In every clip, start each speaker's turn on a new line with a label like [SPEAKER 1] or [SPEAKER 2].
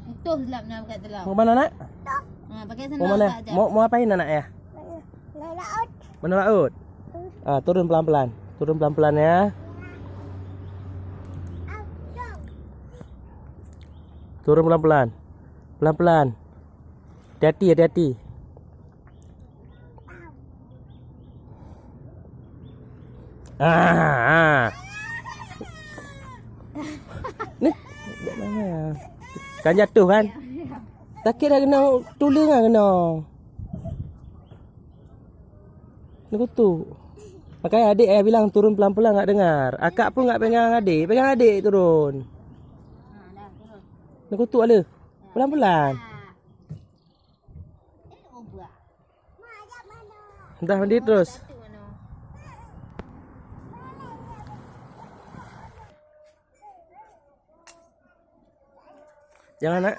[SPEAKER 1] Itu selap nak kat dalam.
[SPEAKER 2] Mau mana nak?
[SPEAKER 1] Pakai
[SPEAKER 2] Mau
[SPEAKER 1] sendal
[SPEAKER 2] mana?
[SPEAKER 1] tak aja.
[SPEAKER 2] Mau apain anak ya? Mana laut? Turun pelan-pelan. Turun pelan-pelan ya. Turun pelan-pelan. Pelan-pelan. Hati-hati, hati-hati. Ni. Kan jatuh kan? Sakit dah kena tulang kan kena. Ni kutu. Makanya adik bilang turun pelan-pelan enggak dengar. Akak pun enggak pegang adik. Pegang adik turun.
[SPEAKER 1] Dah turun.
[SPEAKER 2] Ni kutu ada. Pelan-pelan. Dah mandi terus. Jangan nak.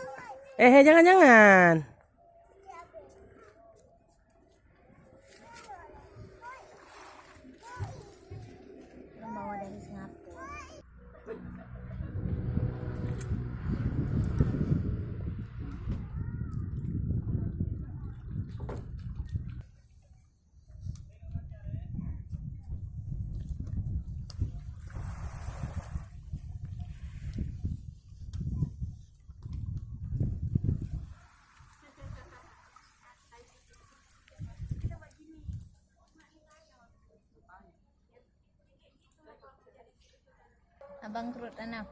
[SPEAKER 2] Jangan.
[SPEAKER 1] Bawa dari Singapura. Abang kerut tanam.